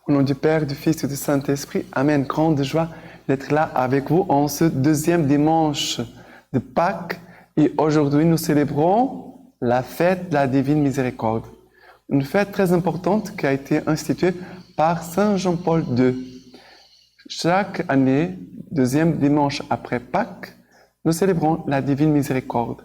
Au nom du Père, du Fils et du Saint-Esprit, Amen. Grande joie d'être là avec vous en ce deuxième dimanche de Pâques. Et aujourd'hui, nous célébrons la fête de la Divine Miséricorde. Une fête très importante qui a été instituée par Saint Jean-Paul II. Chaque année, deuxième dimanche après Pâques, nous célébrons la Divine Miséricorde.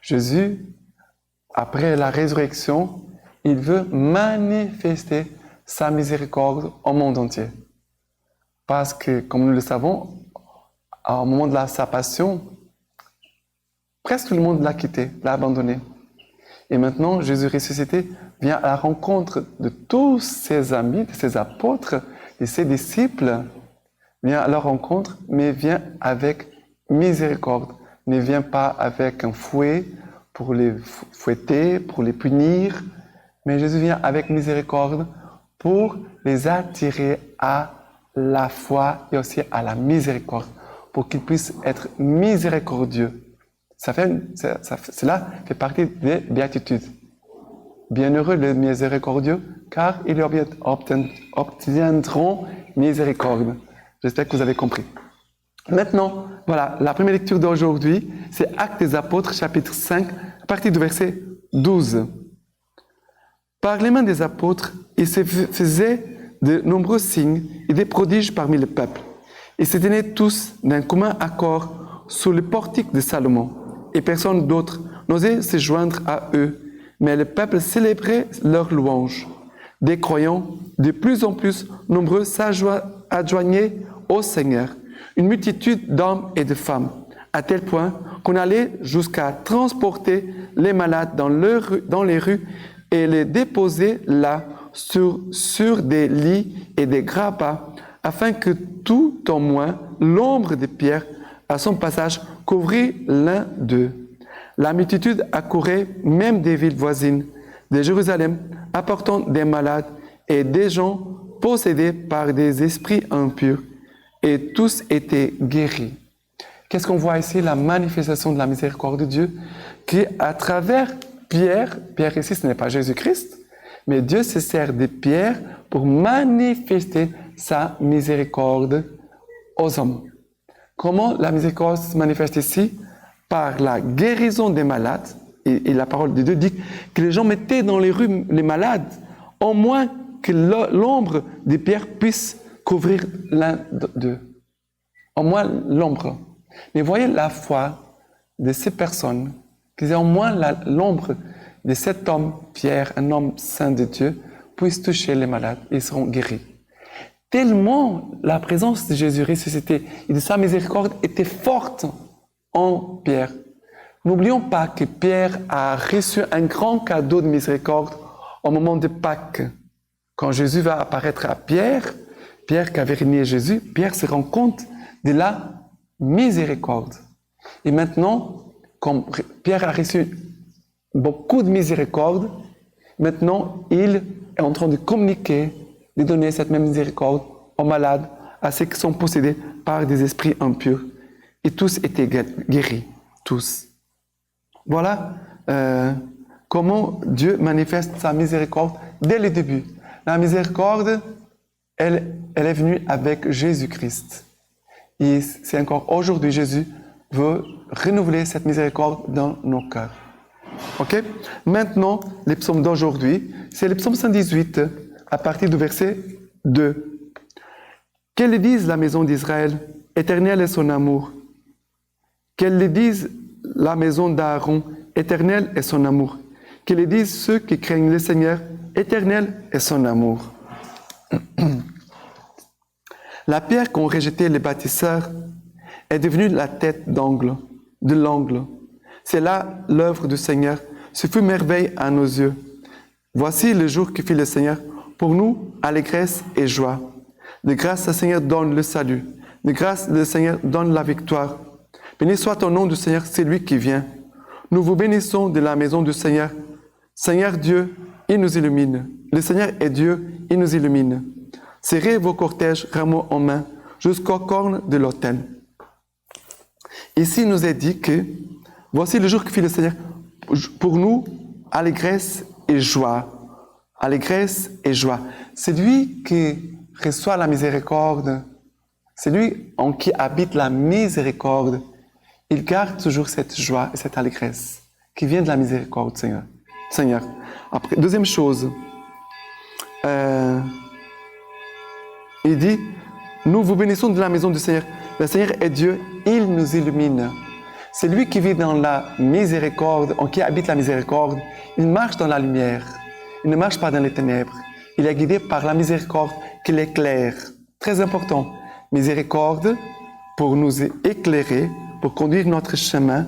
Jésus, après la résurrection, il veut manifester sa miséricorde au monde entier. Parce que, comme nous le savons, au moment de sa passion, presque tout le monde l'a quitté, l'a abandonné. Et maintenant, Jésus ressuscité vient à la rencontre de tous ses amis, de ses apôtres, de ses disciples, vient à leur rencontre, mais vient avec miséricorde. Ne vient pas avec un fouet pour les fouetter, pour les punir, mais Jésus vient avec miséricorde pour les attirer à la foi et aussi à la miséricorde, pour qu'ils puissent être miséricordieux. Cela fait partie des béatitudes. Bienheureux les miséricordieux, car ils obtiendront miséricorde. J'espère que vous avez compris. Maintenant, voilà, la première lecture d'aujourd'hui, c'est Actes des Apôtres, chapitre 5, à partir du verset 12. Par les mains des apôtres, il se faisait de nombreux signes et des prodiges parmi le peuple. Ils se tenaient tous d'un commun accord sous le portique de Salomon, et personne d'autre n'osait se joindre à eux, mais le peuple célébrait leurs louanges. Des croyants de plus en plus nombreux s'adjoignaient au Seigneur, une multitude d'hommes et de femmes, à tel point qu'on allait jusqu'à transporter les malades dans les rues et les déposer là sur des lits et des grappas, afin que tout au moins l'ombre de Pierre à son passage couvrit l'un d'eux. La multitude accourait même des villes voisines de Jérusalem, apportant des malades et des gens possédés par des esprits impurs, et tous étaient guéris. Qu'est-ce qu'on voit ici? La manifestation de la miséricorde de Dieu, qui à travers Pierre ici ce n'est pas Jésus-Christ, mais Dieu se sert de Pierre pour manifester sa miséricorde aux hommes. Comment la miséricorde se manifeste ici? Par la guérison des malades, et la parole de Dieu dit que les gens mettaient dans les rues les malades, au moins que l'ombre de Pierre puisse couvrir l'un d'eux. Au moins l'ombre. Mais voyez la foi de ces personnes, qui au moins l'ombre de cet homme, Pierre, un homme saint de Dieu, puisse toucher les malades et ils seront guéris. Tellement la présence de Jésus ressuscité et de sa miséricorde était forte en Pierre. N'oublions pas que Pierre a reçu un grand cadeau de miséricorde au moment de Pâques. Quand Jésus va apparaître à Pierre qui avait renié Jésus, Pierre se rend compte de la miséricorde. Et maintenant, comme Pierre a reçu beaucoup de miséricorde, maintenant il est en train de communiquer, de donner cette même miséricorde aux malades, à ceux qui sont possédés par des esprits impurs. Et tous étaient guéris, tous. Voilà comment Dieu manifeste sa miséricorde dès le début. La miséricorde, elle est venue avec Jésus-Christ. Et c'est encore aujourd'hui, Jésus veut renouveler cette miséricorde dans nos cœurs. Ok? Maintenant, les psaumes d'aujourd'hui, c'est le psaume 118, à partir du verset 2. Qu'elle le dise la maison d'Israël, éternel est son amour. Qu'elle le dise la maison d'Aaron, éternel est son amour. Qu'elle le dise ceux qui craignent le Seigneur, éternel est son amour. La pierre qu'ont rejetée les bâtisseurs est devenue la tête de l'angle. C'est là l'œuvre du Seigneur. Ce fut merveille à nos yeux. Voici le jour que fit le Seigneur. Pour nous, allégresse et joie. De grâce, le Seigneur donne le salut. De grâce, le Seigneur donne la victoire. Béni soit au nom du Seigneur, c'est lui qui vient. Nous vous bénissons de la maison du Seigneur. Seigneur Dieu, il nous illumine. Le Seigneur est Dieu, il nous illumine. Serrez vos cortèges, rameaux en main, jusqu'aux cornes de l'autel. Ici, il nous est dit que voici le jour que fit le Seigneur. Pour nous, allégresse et joie. Allégresse et joie. C'est lui qui reçoit la miséricorde, celui en qui habite la miséricorde, il garde toujours cette joie et cette allégresse qui vient de la miséricorde, Seigneur. Après, deuxième chose, il dit, nous vous bénissons de la maison du Seigneur. Le Seigneur est Dieu, il nous illumine. C'est lui qui vit dans la miséricorde, en qui habite la miséricorde. Il marche dans la lumière. Il ne marche pas dans les ténèbres. Il est guidé par la miséricorde qui l'éclaire. Très important. Miséricorde pour nous éclairer, pour conduire notre chemin.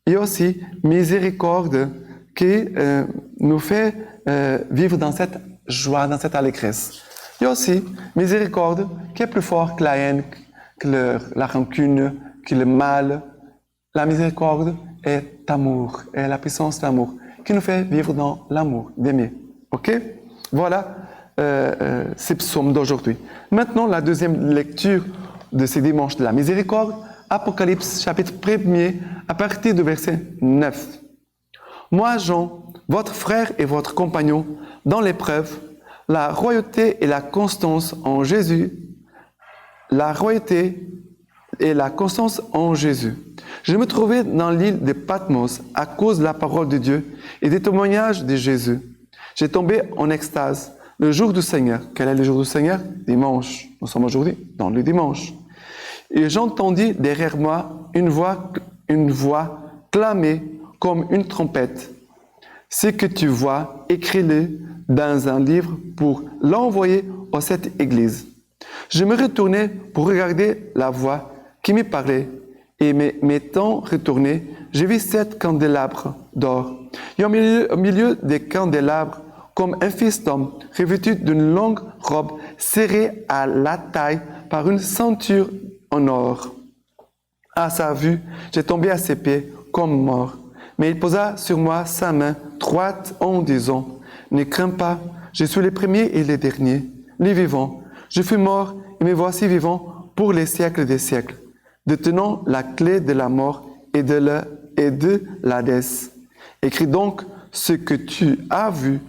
Et aussi miséricorde qui nous fait vivre dans cette joie, dans cette allégresse. Il y a aussi miséricorde qui est plus fort que la haine, que la rancune, que le mal. La miséricorde est amour, est la puissance d'amour qui nous fait vivre dans l'amour, d'aimer. Ok? Voilà ces psaumes d'aujourd'hui. Maintenant, la deuxième lecture de ces dimanches de la miséricorde, Apocalypse chapitre 1er, à partir du verset 9. Moi, Jean, votre frère et votre compagnon, dans l'épreuve, la royauté et la constance en Jésus, la royauté et la constance en Jésus. Je me trouvais dans l'île de Patmos à cause de la parole de Dieu et des témoignages de Jésus. J'ai tombé en extase le jour du Seigneur. Quel est le jour du Seigneur? Dimanche. Nous sommes aujourd'hui dans le dimanche. Et j'entendis derrière moi une voix clamer comme une trompette. Ce que tu vois, écris-le dans un livre pour l'envoyer aux 7 églises. Je me retournai pour regarder la voix qui me parlait, et m'étant retourné, je vis 7 candélabres d'or. Et au milieu des candélabres, comme un fils d'homme, revêtu d'une longue robe serrée à la taille par une ceinture en or. À sa vue, j'ai tombé à ses pieds comme mort. Mais il posa sur moi sa main droite en disant, « Ne crains pas, je suis le premier et le dernier, les vivants. Je fus mort et me voici vivant pour les siècles des siècles, détenant la clé de la mort et de l'Hadès. Écris donc ce que tu as vu,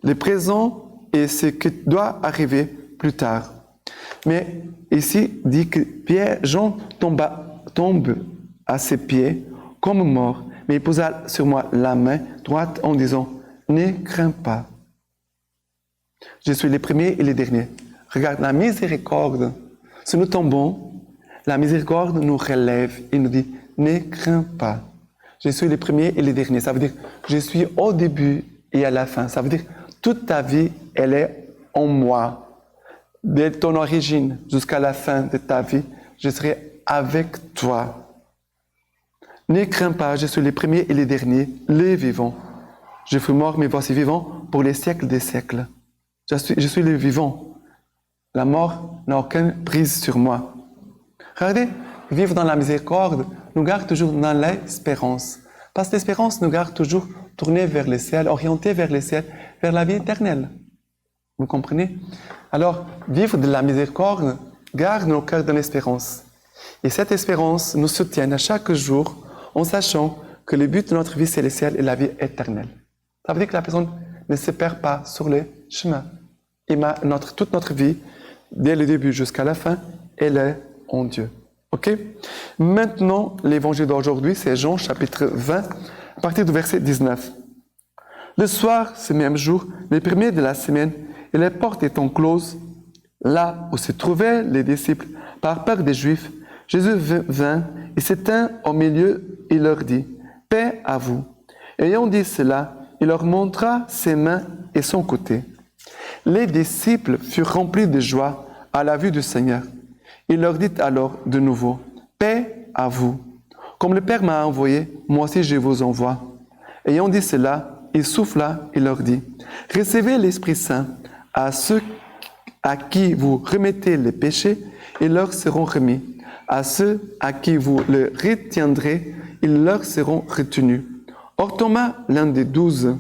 le présent et ce qui doit arriver plus tard. » Mais ici, dit que Jean tombe à ses pieds comme mort, mais il posa sur moi la main droite en disant, « Ne crains pas. Je suis le premier et le dernier. » Regarde, la miséricorde, si nous tombons, la miséricorde nous relève et nous dit, « Ne crains pas. Je suis le premier et le dernier. » Ça veut dire, je suis au début et à la fin. Ça veut dire, toute ta vie, elle est en moi. Dès ton origine jusqu'à la fin de ta vie, je serai avec toi. Ne crains pas, je suis le premier et le dernier, les vivants. Je fus mort, mais voici vivant pour les siècles des siècles. Je suis le vivant. La mort n'a aucune prise sur moi. Regardez, vivre dans la miséricorde nous garde toujours dans l'espérance. Parce que l'espérance nous garde toujours tournés vers le ciel, orientés vers le ciel, vers la vie éternelle. Vous comprenez? Alors, vivre de la miséricorde garde nos cœurs dans l'espérance. Et cette espérance nous soutient à chaque jour en sachant que le but de notre vie célestielle est la vie éternelle. Ça veut dire que la personne ne se perd pas sur le chemin. Et toute notre vie, dès le début jusqu'à la fin, elle est en Dieu. Ok? Maintenant, l'évangile d'aujourd'hui, c'est Jean chapitre 20, à partir du verset 19. Le soir, ce même jour, le premier de la semaine, et les portes étant closes, là où se trouvaient les disciples, par peur des Juifs, Jésus vint et s'étint au milieu et leur dit, « Paix à vous. » Ayant dit cela, il leur montra ses mains et son côté. Les disciples furent remplis de joie à la vue du Seigneur. Il leur dit alors de nouveau, « Paix à vous. Comme le Père m'a envoyé, moi aussi je vous envoie. » Ayant dit cela, il souffla et leur dit, « Recevez l'Esprit Saint. À ceux à qui vous remettez les péchés, ils leur seront remis. À ceux à qui vous le retiendrez, ils leur seront retenus. » Or Thomas, l'un des 12,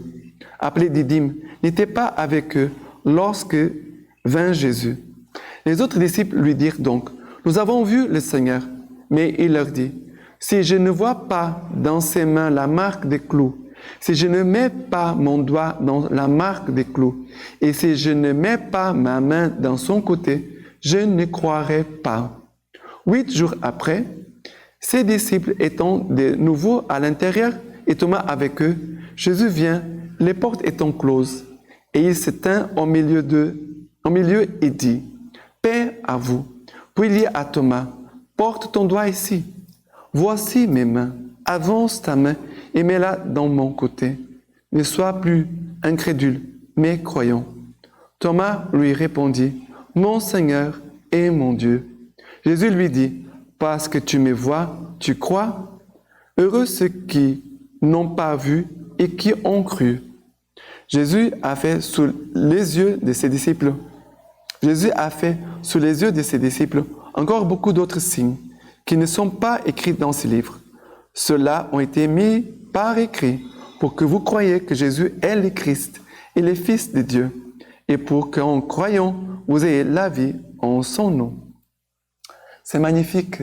appelé Didyme, n'était pas avec eux lorsque vint Jésus. Les autres disciples lui dirent donc, « Nous avons vu le Seigneur. » Mais il leur dit, « Si je ne vois pas dans ses mains la marque des clous, Si je ne mets pas mon doigt dans la marque des clous, et si je ne mets pas ma main dans son côté, je ne croirai pas. 8 jours après, ses disciples étant de nouveau à l'intérieur et Thomas avec eux, Jésus vient, les portes étant closes, et il se tint au milieu et dit, « Paix à vous. » Puis il dit à Thomas, « Porte ton doigt ici. Voici mes mains. Avance ta main et mets-la dans mon côté. Ne sois plus incrédule, mais croyant. » Thomas lui répondit, « Mon Seigneur et mon Dieu. » Jésus lui dit, « Parce que tu me vois, tu crois. Heureux ceux qui n'ont pas vu et qui ont cru. » Jésus a fait sous les yeux de ses disciples. Jésus a fait sous les yeux de ses disciples encore beaucoup d'autres signes qui ne sont pas écrits dans ce livre. Ceux-là ont été mis par écrit pour que vous croyiez que Jésus est le Christ et le Fils de Dieu, et pour qu'en croyant, vous ayez la vie en son nom. C'est magnifique,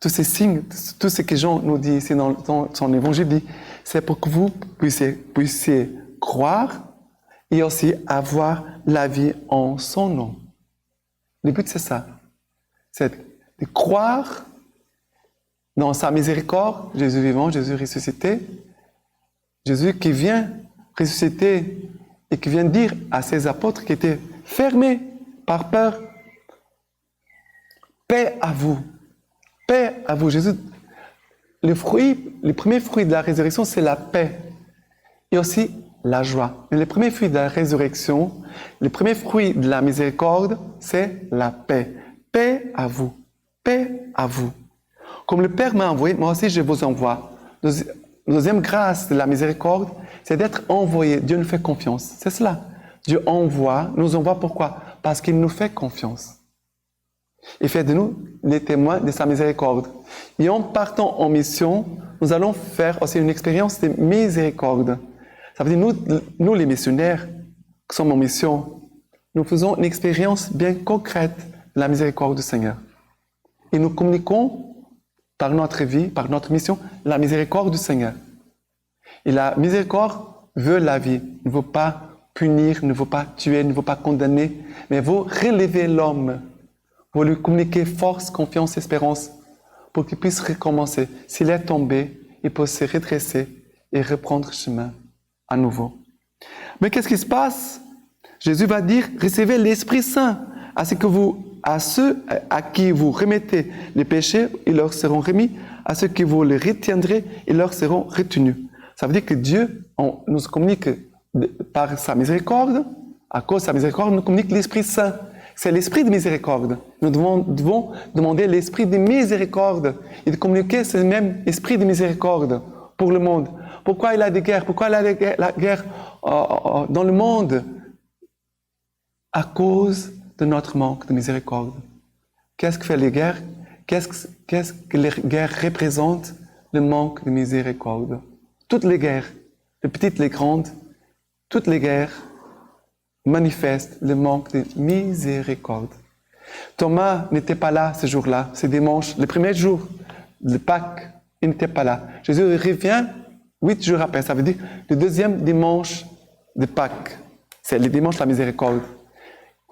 tous ces signes, tout ce que Jean nous dit ici dans son évangile, c'est pour que vous puissiez croire et aussi avoir la vie en son nom. Le but, c'est ça. C'est de croire dans sa miséricorde, Jésus vivant, Jésus ressuscité, Jésus qui vient ressusciter et qui vient dire à ses apôtres qui étaient fermés par peur, « Paix à vous, paix à vous. » Jésus, le premier fruit de la résurrection, c'est la paix et aussi la joie. Mais le premier fruit de la résurrection, le premier fruit de la miséricorde, c'est la paix. Paix à vous, paix à vous. Comme le Père m'a envoyé, moi aussi je vous envoie. La deuxième grâce de la miséricorde, c'est d'être envoyé. Dieu nous fait confiance. C'est cela. Dieu nous envoie pourquoi? Parce qu'il nous fait confiance. Il fait de nous les témoins de sa miséricorde. Et en partant en mission, nous allons faire aussi une expérience de miséricorde. Ça veut dire, nous les missionnaires qui sommes en mission, nous faisons une expérience bien concrète de la miséricorde du Seigneur. Et nous communiquons par notre vie, par notre mission, la miséricorde du Seigneur. Et la miséricorde veut la vie, ne veut pas punir, ne veut pas tuer, ne veut pas condamner, mais veut relever l'homme, veut lui communiquer force, confiance, espérance, pour qu'il puisse recommencer. S'il est tombé, il peut se redresser et reprendre chemin à nouveau. Mais qu'est-ce qui se passe? Jésus va dire, recevez l'Esprit Saint, à ceux à qui vous remettez les péchés, ils leur seront remis. À ceux qui vous les retiendrez, ils leur seront retenus. Ça veut dire que Dieu nous communique par sa miséricorde, à cause de sa miséricorde, nous communique l'Esprit Saint. C'est l'Esprit de miséricorde. Nous devons demander l'Esprit de miséricorde et de communiquer ce même Esprit de miséricorde pour le monde. Pourquoi il y a des guerres? Pourquoi il y a la guerre dans le monde? À cause de notre manque de miséricorde. Qu'est-ce que fait les guerres? Qu'est-ce que les guerres représentent? Le manque de miséricorde. Toutes les guerres, les petites, les grandes, toutes les guerres manifestent le manque de miséricorde. Thomas n'était pas là ce jour-là, ce dimanche, le premier jour de Pâques, il n'était pas là. Jésus revient 8 jours après, ça veut dire le deuxième dimanche de Pâques. C'est le dimanche de la miséricorde.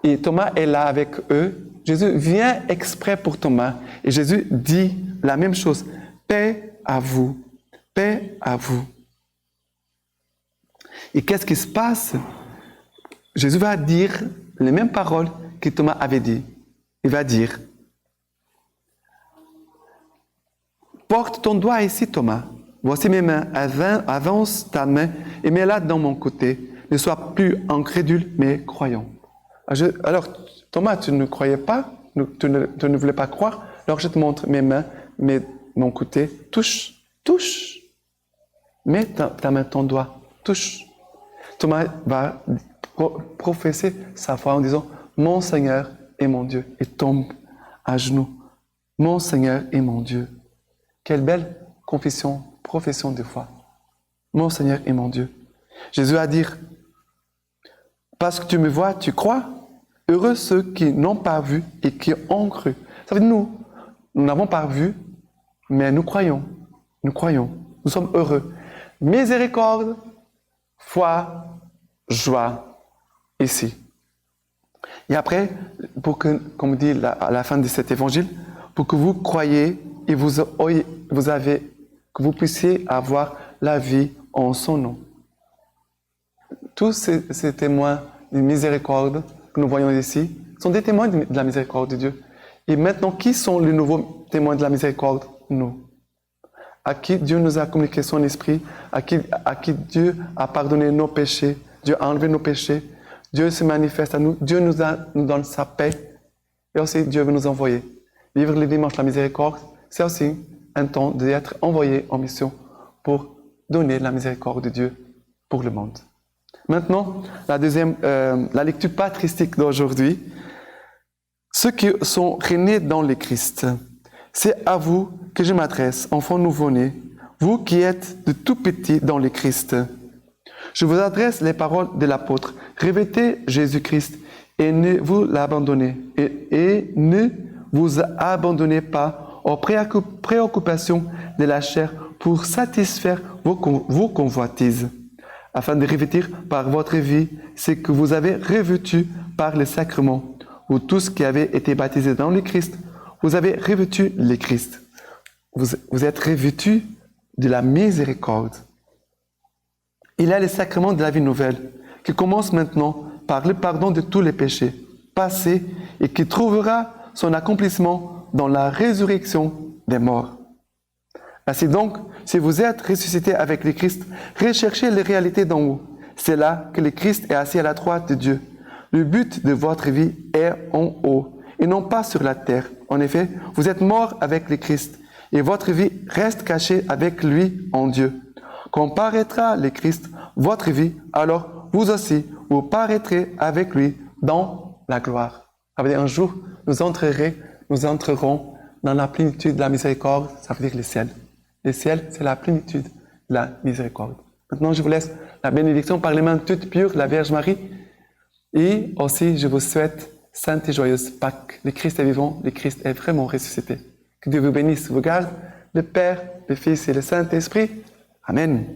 Et Thomas est là avec eux. Jésus vient exprès pour Thomas. Et Jésus dit la même chose. Paix à vous. Paix à vous. Et qu'est-ce qui se passe? Jésus va dire les mêmes paroles que Thomas avait dit. Il va dire, porte ton doigt ici, Thomas. Voici mes mains. Avance ta main et mets-la dans mon côté. Ne sois plus incrédule, mais croyant. Alors, Thomas, tu ne croyais pas, tu ne voulais pas croire, alors je te montre mes mains, mon côté, touche, mets ta main, ton doigt, touche. Thomas va professer sa foi en disant, mon Seigneur et mon Dieu, et tombe à genoux. Mon Seigneur et mon Dieu. Quelle belle profession de foi. Mon Seigneur et mon Dieu. Jésus a dit, parce que tu me vois, tu crois. Heureux ceux qui n'ont pas vu et qui ont cru. Ça veut dire nous n'avons pas vu, mais nous croyons. Nous sommes heureux. Miséricorde, foi, joie, ici. Et après, pour que, comme dit à la fin de cet évangile, pour que vous croyiez et que vous puissiez avoir la vie en son nom. Tous ces témoins de miséricorde que nous voyons ici sont des témoins de la miséricorde de Dieu. Et maintenant, qui sont les nouveaux témoins de la miséricorde? Nous. À qui Dieu nous a communiqué son esprit, à qui Dieu a pardonné nos péchés, Dieu a enlevé nos péchés, Dieu se manifeste à nous, Dieu nous donne sa paix, et aussi Dieu veut nous envoyer. Vivre le dimanche de la miséricorde, c'est aussi un temps d'être envoyé en mission pour donner la miséricorde de Dieu pour le monde. Maintenant, la lecture patristique d'aujourd'hui. Ceux qui sont nés dans le Christ, c'est à vous que je m'adresse, enfants nouveau-nés, vous qui êtes de tout petits dans le Christ. Je vous adresse les paroles de l'apôtre. Revêtez Jésus-Christ et ne vous l'abandonnez et ne vous abandonnez pas aux préoccupations de la chair pour satisfaire vos convoitises, afin de revêtir par votre vie ce que vous avez revêtu par les sacrements. Vous tous qui avez été baptisés dans le Christ, vous avez revêtu le Christ. Vous êtes revêtus de la miséricorde. Il y a les sacrements de la vie nouvelle qui commence maintenant par le pardon de tous les péchés passés et qui trouvera son accomplissement dans la résurrection des morts. Ainsi donc, si vous êtes ressuscité avec le Christ, recherchez les réalités d'en haut. C'est là que le Christ est assis à la droite de Dieu. Le but de votre vie est en haut et non pas sur la terre. En effet, vous êtes morts avec le Christ et votre vie reste cachée avec lui en Dieu. Quand paraîtra le Christ, votre vie, alors vous aussi, vous paraîtrez avec lui dans la gloire. Ça veut dire un jour, nous entrerons dans la plénitude de la miséricorde, ça veut dire le ciel. Le ciel, c'est la plénitude de la miséricorde. Maintenant, je vous laisse la bénédiction par les mains toutes pures de la Vierge Marie. Et aussi, je vous souhaite sainte et joyeuse Pâques. Le Christ est vivant, le Christ est vraiment ressuscité. Que Dieu vous bénisse, vous garde, le Père, le Fils et le Saint-Esprit. Amen.